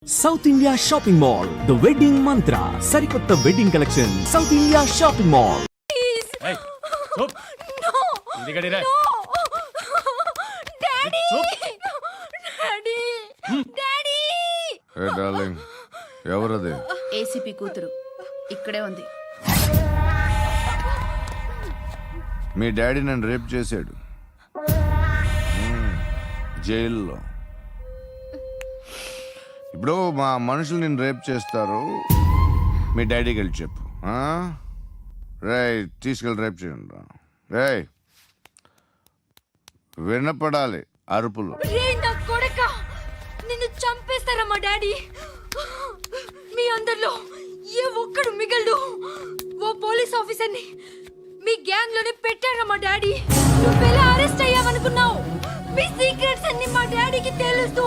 South India shopping mall the wedding మంత్ర సరికొత్త wedding collection south India shopping mall. ఎవరది? ACP కూతురు ఇక్కడే ఉంది. మీ డాడీ నన్ను రేప్ చేశాడు జైల్లో. ఇప్పుడు మా మనుషులు నేను రేప్ చేస్తారు, మీ డాడీకి వెళ్ళి చెప్పు. రేయ్ తీసుకెళ్ళి రేప్ చేయండి. రేయ్ వినపడాలి అరుపులు. నిన్ను చంపేస్తారా మా డాడీ? మీ అందరిలో ఏ ఒక్కడు మిగలడు. ఓ పోలీస్ ఆఫీసర్ని మీ గ్యాంగ్ లోనే పెట్టారా మా డాడీ? నువ్వెలా అరెస్ట్ అయ్యావనుకున్నావు? మీ సీక్రెట్స్ అన్ని మా డాడీకి తెలుసు.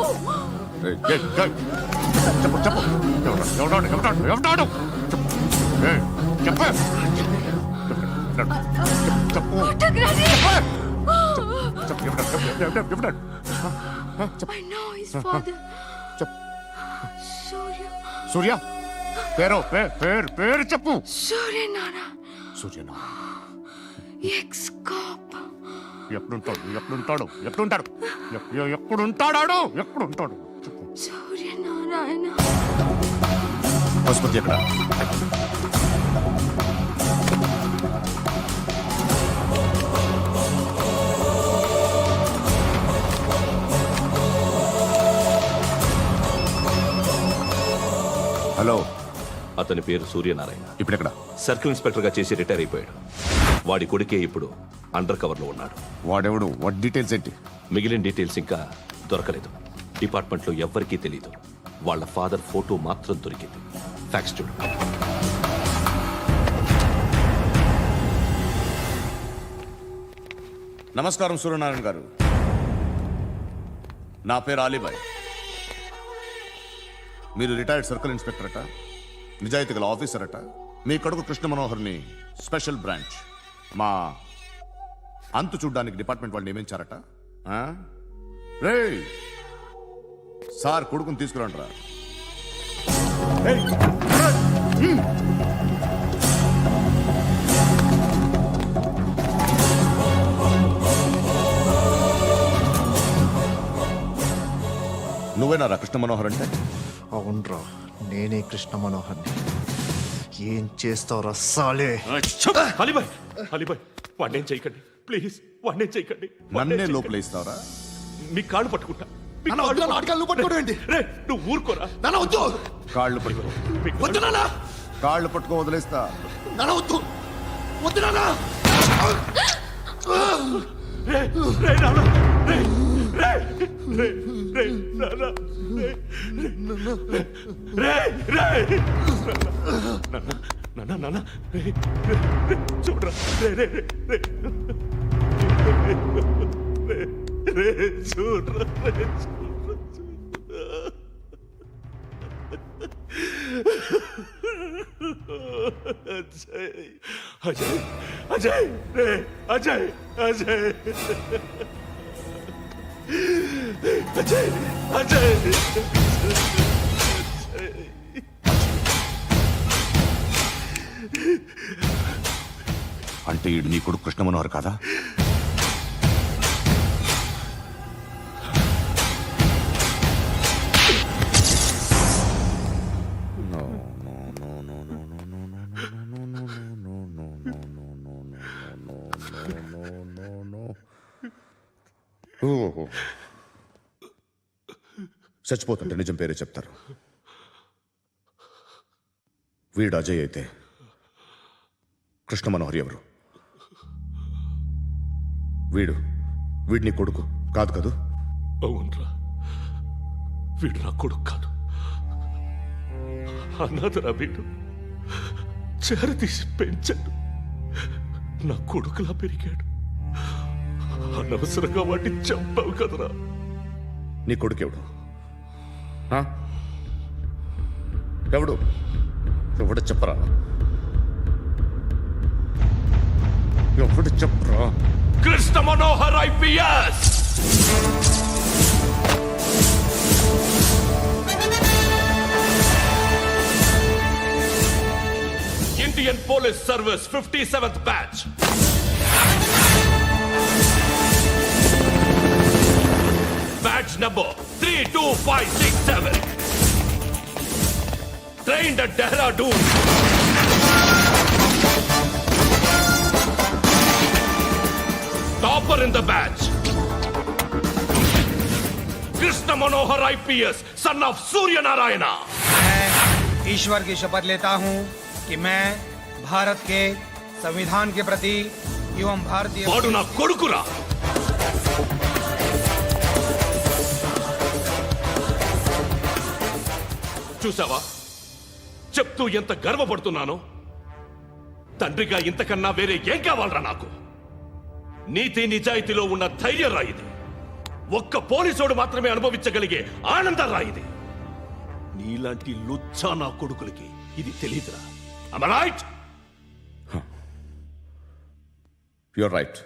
సూర్య పేరు పేరు చెప్పు. సూర్యనారాయణ. Ex cop. ఎప్పుడుంటాడు సూర్యనారాయణ. ఆసుపత్రి ఎక్కడ? హలో, అతని పేరు సూర్యనారాయణ. ఇప్పుడెక్కడ? సర్కిల్ ఇన్స్పెక్టర్ గా చేసి రిటైర్ అయిపోయాడు. వాడి కొడుకే ఇప్పుడు అండర్ కవర్ లో ఉన్నాడు. వాడెవడు? వాట్ డీటెయిల్స్ ఏంటి? మిగిలిన డీటెయిల్స్ ఇంకా దొరకలేదు. డిపార్ట్మెంట్ లో ఎవ్వరికీ తెలియదు. వాళ్ళ ఫాదర్ ఫోటో మాత్రం దొరికింది. ఫ్యాక్స్ చూడు. నమస్కారం సూర్యనారాయణ గారు. నా పేరు అలీబాయ్. మీరు రిటైర్డ్ సర్కిల్ ఇన్స్పెక్టర్ అట, నిజాయితీ గల ఆఫీసర్ అట. మీ కొడుకు కృష్ణ మనోహర్ని స్పెషల్ బ్రాంచ్ మా అంతు చూడ్డానికి డిపార్ట్మెంట్ వాళ్ళు నియమించారట. రే సార్ కొడుకుని తీసుకురండిరా. నువ్వేనారా కృష్ణ మనోహర్ అంటే? అవునరా, నేనే కృష్ణ మనోహర్ని. ఏం చేస్తావురా సాలే? అలీబాయ్, వాడినేం చేయకండి ప్లీజ్, వాడినేం చేయకండి. నన్నే లోపల ఇస్తావరా? మీ కాళ్ళు పట్టుకుంటా. నువ్వు ఊరుకోరా. కాళ్ళు పట్టుకో. కాళ్ళు పట్టుకో వదిలేస్తా. చూడరా, అజయ్ అజయ్ అజయ్ అజయ్ అజయ్ అజయ్. అంటే ఈడు నీ కొడుకు కృష్ణ మనోహర్ కాదా? చచ్చిపోతుంటే నిజం పేరే చెప్తారు. వీడు అజయ్ అయితే కృష్ణ మనోహర్ ఎవరు? వీడిని కొడుకు కాదు కదూ? అవునరా, వీడు నా కొడుకు కాదు. అన్నదరా వీడు. చేరతీసి పెంచాడు. నా కొడుకులా పెరిగాడు. అనవసరంగా వాడిని చంపావు కదరా. నీ కొడుకు ఎవడు? ఎవడు ఎవడు చెప్పరా? ఎవడు చెప్పరా? Krishna Manohar IPS. Police Service 57th batch. Batch number 32567. Trained at Dehradun. Topper in the batch. Krishna Manohar IPS, son of Surya Narayana. मैं ईश्वर की शपथ लेता हूं कि मैं भारत के संविधान के प्रति एवं भारतीय వాడు నా కొడుకురా. చూసావా, చెప్తూ ఎంత గర్వపడుతున్నానో. తండ్రిగా ఇంతకన్నా వేరే ఏం కావాలరా నాకు? నీతి నిజాయితీలో ఉన్న ధైర్యం రా ఇది. ఒక్క పోలీసోడు మాత్రమే అనుభవించగలిగే ఆనందం రా ఇది. నీలాంటి లుచ్చా నా కొడుకులకి ఇది తెలియదురా. Am I right? You're right.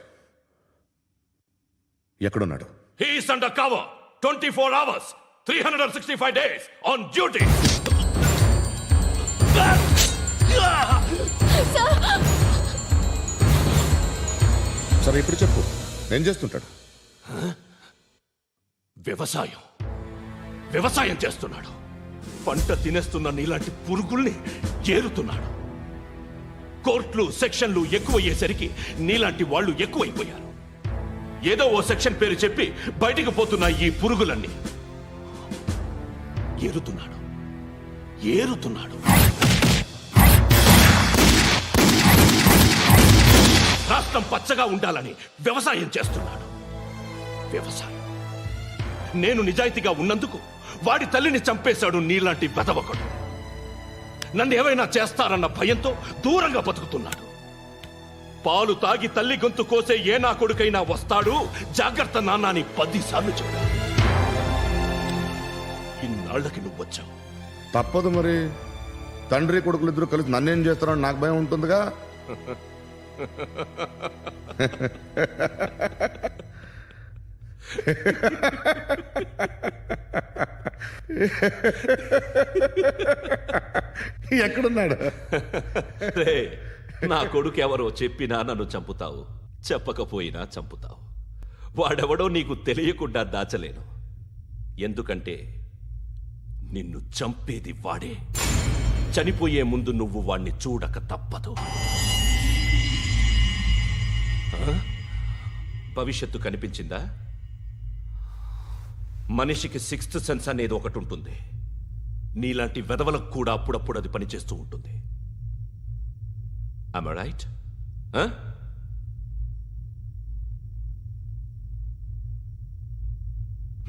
ఎక్కడున్నాడు? He is under cover 24 hours 365 days on duty. సరే ఇప్పుడు చెప్పు, ఏం చేస్తుంటాడు? వ్యవసాయం చేస్తున్నాడు. పంట తినేస్తున్న నీలాంటి పురుగుల్ని ఏరుతున్నాడు. కోర్టులు సెక్షన్లు ఎక్కువయ్యేసరికి నీలాంటి వాళ్ళు ఎక్కువైపోయారు. ఏదో ఓ సెక్షన్ పేరు చెప్పి బయటికి పోతున్న ఈ పురుగులన్నీ ఏరుతున్నాడు. రాష్ట్రం పచ్చగా ఉండాలని వ్యవసాయం చేస్తున్నాడు. నేను నిజాయితీగా ఉన్నందుకు వాడి తల్లిని చంపేశాడు నీలాంటి వెధవకుడు. నన్ను ఏమైనా చేస్తారన్న భయంతో దూరంగా బతుకుతున్నాడు. పాలు తాగి తల్లి గొంతు కోసే ఏ నా కొడుకైనా వస్తాడు, జాగ్రత్త నాన్న అని 10 సార్లు చెప్పాడు. ఇన్నాళ్ళకి నువ్వు వచ్చావు. తప్పదు మరి. తండ్రి కొడుకులు ఇద్దరు కలిసి నన్నేం చేస్తారని నాకు భయం ఉంటుందిగా. ఎక్కడున్నాడు? నా కొడుకు ఎవరో చెప్పినా నన్ను చంపుతావు, చెప్పకపోయినా చంపుతావు. వాడెవడో నీకు తెలియకుండా దాచలేను. ఎందుకంటే నిన్ను చంపేది వాడే. చనిపోయే ముందు నువ్వు వాణ్ణి చూడక తప్పదు. భవిష్యత్తు కనిపించిందా? మనిషికి 6th సెన్స్ అనేది ఒకటి ఉంటుంది. నీలాంటి వెధవలకు కూడా అప్పుడప్పుడు అది పనిచేస్తూ ఉంటుంది. Am I right?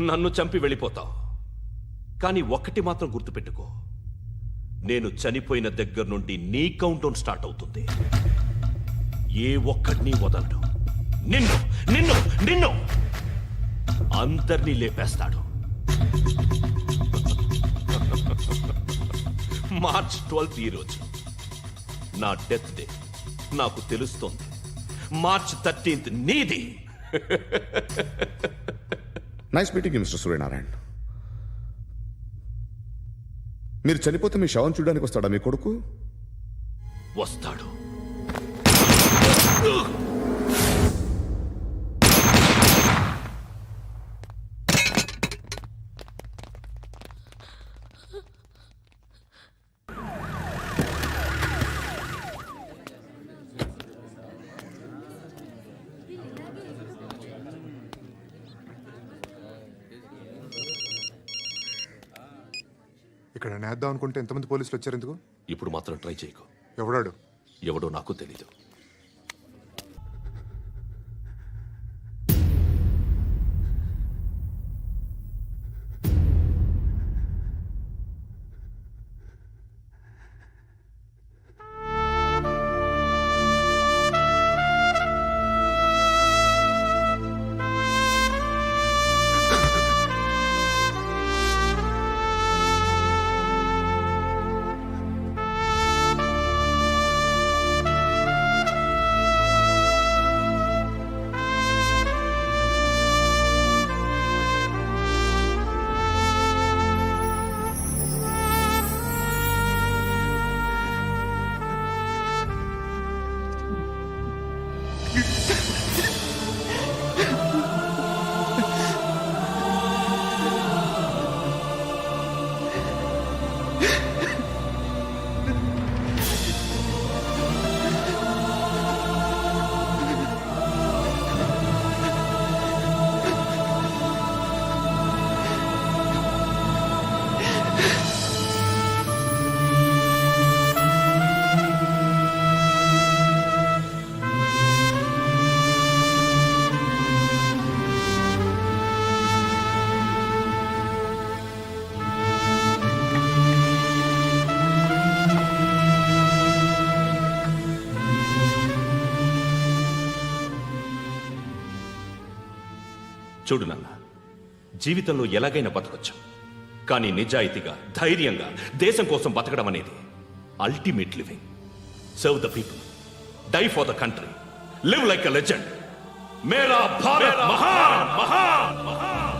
నన్ను చంపి వెళ్ళిపోతావు. కానీ ఒక్కటి మాత్రం గుర్తుపెట్టుకో, నేను చనిపోయిన దగ్గర నుండి నీ కౌంట్ డౌన్ స్టార్ట్ అవుతుంది. ఏ ఒక్కడిని వదలడు. నిన్ను అందరినీ లేపేస్తాడు. మార్చ్ 12th ఈ రోజు నా డెత్ డే. నాకు తెలుస్తోంది. మార్చ్ 13th నీది. Nice meeting mister Suryanarayana. మీరు చనిపోతే మీ శవం చూడడానికి వస్తాడా మీ కొడుకు? వస్తాడు. ఇక్కడ నేద్దాం అనుకుంటే ఎంతమంది పోలీసులు వచ్చారు ఎందుకు? ఇప్పుడు మాత్రం ట్రై చేయకు. ఎవడాడు? ఎవడో నాకు తెలీదు. చూడు నాన్న, జీవితంలో ఎలాగైనా బతకొచ్చు, కానీ నిజాయితీగా ధైర్యంగా దేశం కోసం బతకడం అనేది ultimate living. Serve the people, die for the country, live like a legend. మేరా భారత్ మహాన్ మహాన్ మహాన్.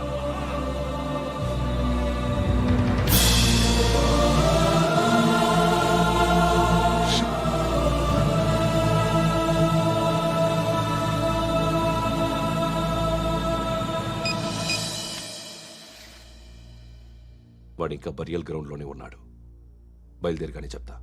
వాడు ఇంకా బరియల్ గ్రౌండ్లోనే ఉన్నాడు. బయలుదేరగానే చెప్తా.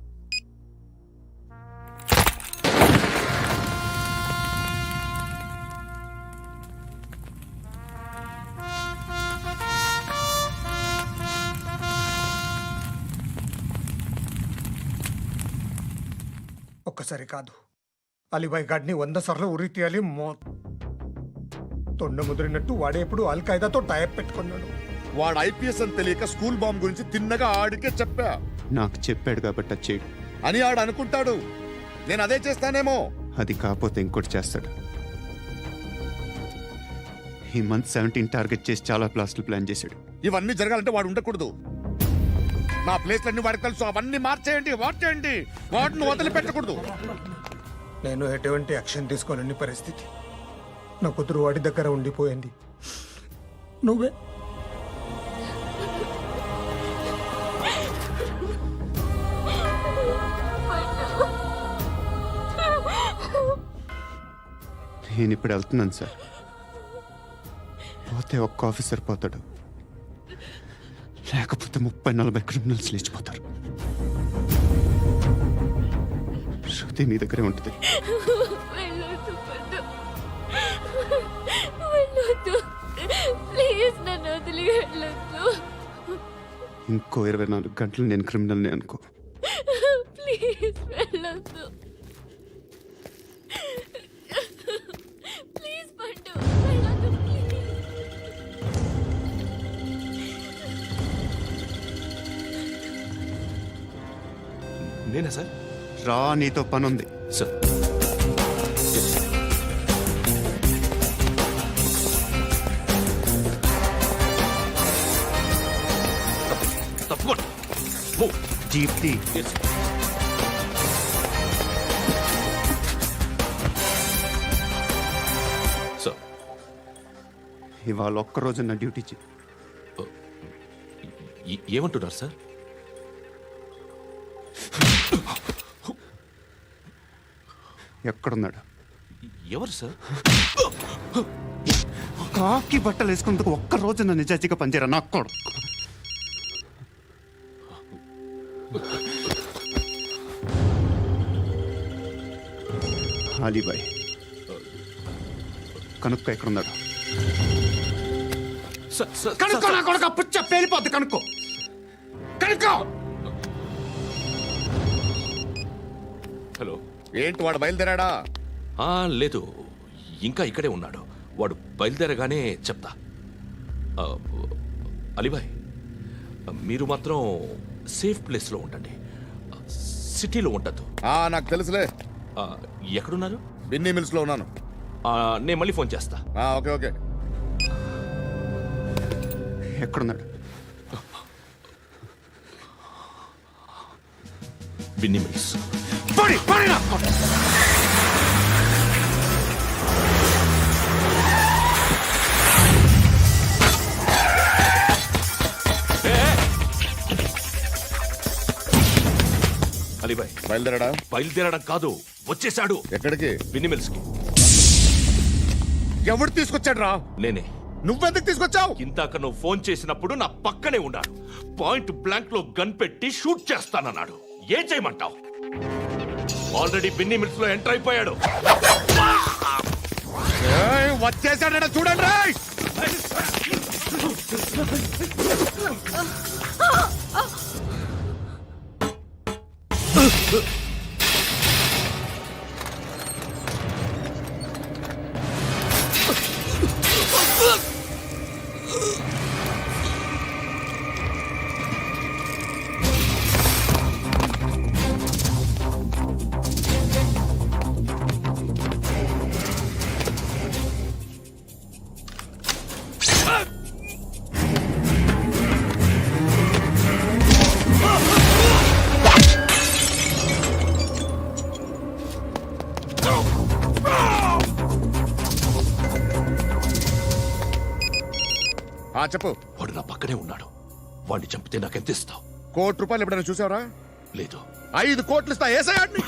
ఒక్కసారి కాదు, అలీబాయ్ గాడిని 100 సార్లు ఉరి తీయాలి. తొండ ముదిరినట్టు వాడే ఎప్పుడు అల్ ఖైదాతో టైప్ పెట్టుకున్నాడు. వాడు ఐపీఎస్ అని తెలియక స్కూల్ బాంబ్ గురించి తిన్నగా ఆడికే చెప్పా నాకు చెప్పాడు కాబట్టి అది చేయడు. అని ఆడు అనుకుంటాడు. నేను అదే చేస్తానేమో. అది కాకపోతే ఇంకోటి చేస్తాడు. ఈ మంత్ 17 టార్గెట్ చేసి చాలా ప్లాస్టులు ప్లాన్ చేశాడు. ఇవన్నీ జరగాలంటే వాడు ఉండకూడదు. నా ప్లేస్లన్నీ వాడికి తెలుసు. అవన్నీ మార్చేయండి, మార్చేయండి. వాటిని వదిలిపెట్టకూడదు. నేను ఎటువంటి యాక్షన్ తీసుకోలేని పరిస్థితి. నా కూతురు వాడి దగ్గర ఉండిపోయింది. నువ్వే నేను ఇప్పుడు వెళ్తున్నాను సార్. పోతే ఒక్క ఆఫీసర్ పోతాడు, లేకపోతే 30-40 క్రిమినల్స్ లేచిపోతారు. శృతి మీ దగ్గరే ఉంటుంది. వెళ్ళొద్దు పద్దు. వెళ్ళొద్దు. ప్లీజ్ నన్ను వదిలి వెళ్ళొద్దు. ఇంకో 24 గంటలు నేను క్రిమినల్ని అనుకో. ప్లీజ్ వెళ్ళొద్దు. ప్లీజ్ పట్టు వెళ్ళొద్దు. నేనా సార్? రా, నీతో పని ఉంది. సార్, తప్పకుండా. జీప్తి సార్, ఇవాళ ఒక్కరోజు నా డ్యూటీ చేయి. ఏమంటున్నారు సార్? ఎక్కడున్నాడు? ఎవరు సార్? కాకి బట్టలు వేసుకున్నందుకు ఒక్కరోజు నా నిజాయితీగా పనిచేయరా నాకు కూడా. అలీబాయ్ కనుక్కో ఎక్కడున్నాడు. కనుక్కో నా కొడుకు. పుచ్చ పేలిపోద్ది. కనుక్కో కనుక్కో. హలో. ఏంటి వాడు బయలుదేరాడా? లేదు, ఇంకా ఇక్కడే ఉన్నాడు. వాడు బయలుదేరగానే చెప్తా. అలీబాయ్, మీరు మాత్రం సేఫ్ ప్లేస్లో ఉండండి, సిటీలో ఉండద్దు. నాకు తెలుసులే. ఎక్కడున్నారు? బిన్నీ మిల్స్ లో ఉన్నాను. నేను మళ్ళీ ఫోన్ చేస్తా. Okay okay. ఎక్కడున్నాడు? బిన్నీ మిల్స్. అలీబాయ్ బయలుదేరాడా? బయలుదేరడం కాదు, వచ్చేసాడు. ఎక్కడికి? బిన్నీ మిల్స్ కి. ఎవడు తీసుకొచ్చాడు రా? నేనే. నువ్వెందుకు తీసుకొచ్చావు? ఇందాక నువ్వు ఫోన్ చేసినప్పుడు నా పక్కనే ఉన్నాడు. పాయింట్ బ్లాంక్ లో గన్ పెట్టి షూట్ చేస్తానన్నాడు. ఏం చేయమంటావు? ఆల్రెడీ బిన్నీ మిల్స్ లో ఎంటర్ అయిపోయాడు. వచ్చేసాడ చూడండి రాయ్. చెప్పు. వాడు నా పక్కనే ఉన్నాడు. వాడిని చంపితే నాకెంత ఇస్తావు? ₹1 ఎప్పుడైనా చూసావరా? లేదు. 5 కోట్లు ఇస్తా. ఏసయాడిని.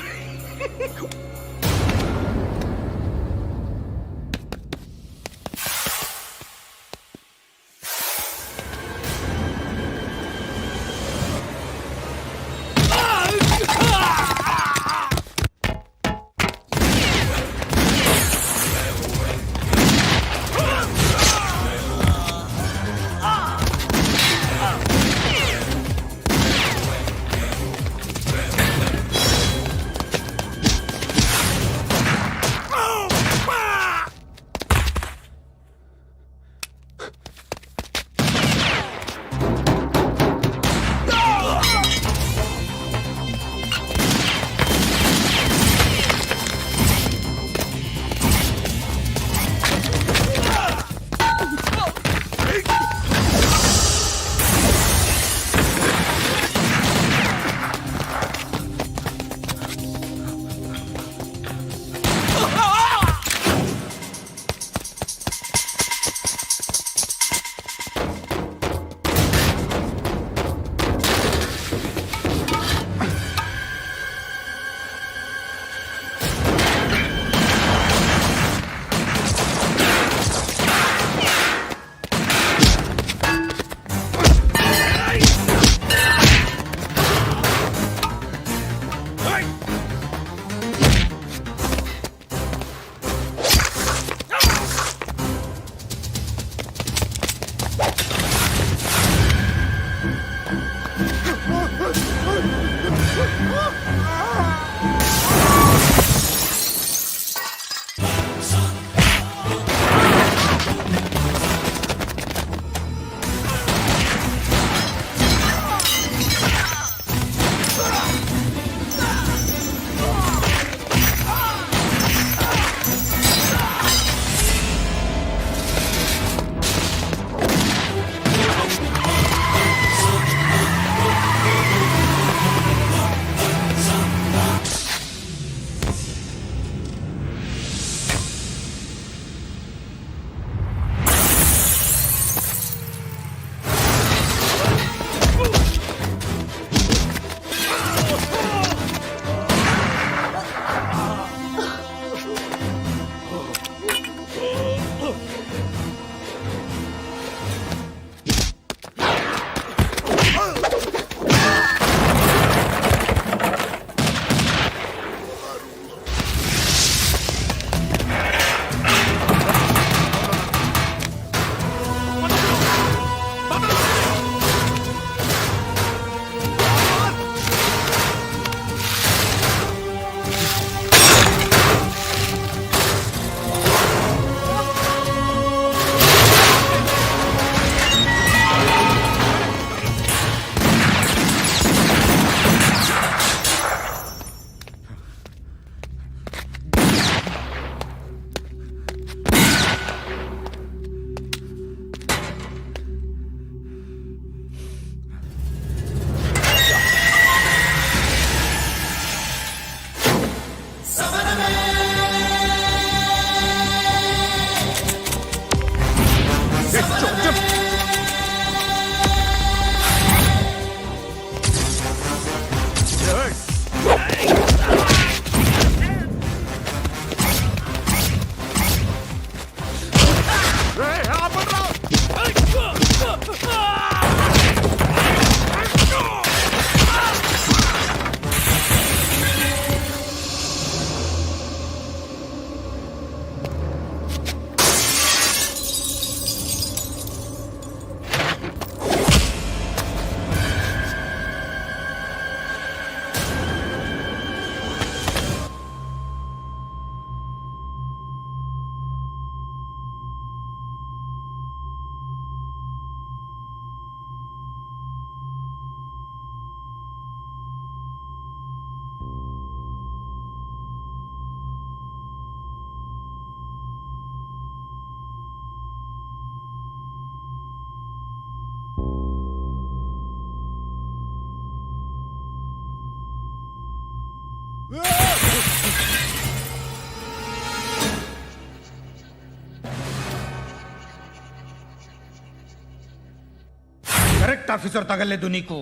अरेस्ट ऑफिसर तगल्ले दुनी को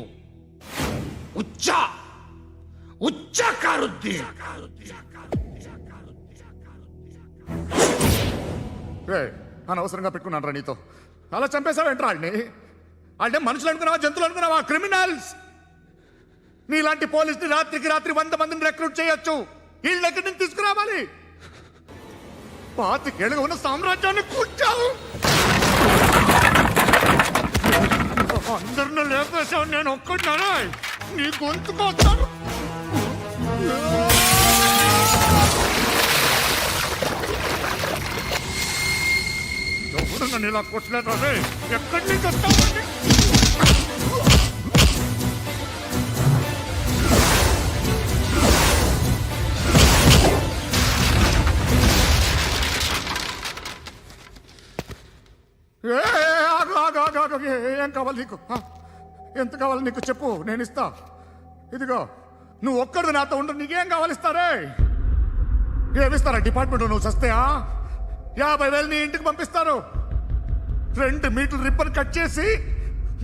उच्चा उच्चा कारुद्दीन అనవసరంగా పెట్టుకున్నాను రా నీతో అలా చంపేశావేంట్రా వాళ్ళని అంటే మనుషులు అనుకున్నావా జంతువులు అనుకున్నావా క్రిమినల్స్ నీలాంటి పోలీసుని రాత్రికి రాత్రి 100 మందిని రిక్రూట్ చేయొచ్చు వీళ్ళ దగ్గర నుంచి తీసుకురావాలి పాతికేళ్ళుగా ఉన్న సామ్రాజ్యాన్ని కూర్చావు అందరిని లేపేశావు నేను ఒక్కడినారా నీ గొంతుకొస్తాను ఎవరు నన్ను ఇలా కొట్టలేదు రే ఎక్కడి నుంచి వస్తావండి ఏం కావాలి నీకు ఎంత కావాలి నీకు చెప్పు నేను ఇస్తా ఇదిగో నువ్వు ఒక్కడు నాతో ఉండు నీకేం కావాలి ఇస్తారే ఏమిస్తారా డిపార్ట్మెంట్ నువ్వు సస్తేయా 50,000 నీ ఇంటికి పంపిస్తారు 2 మీటర్లు రిబ్బన్ కట్ చేసి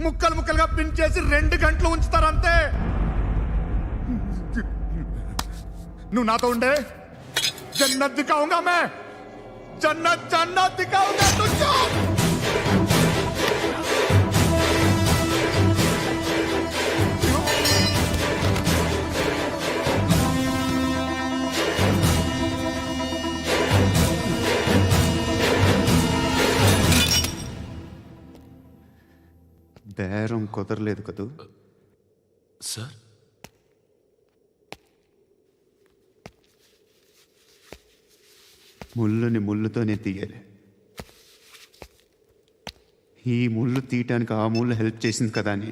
ముక్కలు ముక్కలుగా పిన్ చేసి 2 గంటలు ఉంచుతారు అంతే నువ్వు నాతో ఉండే జన్నత్ దిఖాऊंगा मैं జన్నత్ జన్నత్ దిఖాऊंगा तुझको బేరం కుదరలేదు కదూ సార్ ముళ్ళుని ముళ్ళుతోనే తీయాలి ఈ ముళ్ళు తీయటానికి ఆ ముళ్ళు హెల్ప్ చేసింది కదా అని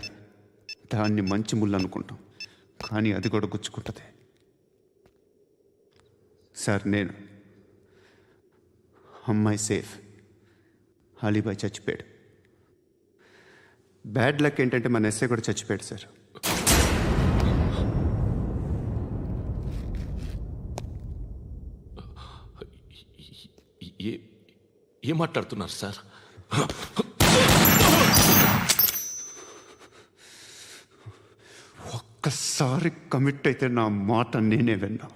దాన్ని మంచి ముళ్ళు అనుకుంటాం కానీ అది కూడా గుచ్చుకుంటుంది సార్ నేను అమ్మాయి సేఫ్ అలీబాయ్ చచ్చిపోయాడు బ్యాడ్ లక్ ఏంటంటే మన ఎస్ఐ కూడా చచ్చిపోయాడు సార్ ఏం మాట్లాడుతున్నారు సార్ ఒక్కసారి కమిట్ అయితే నా మాట నేనే విన్నా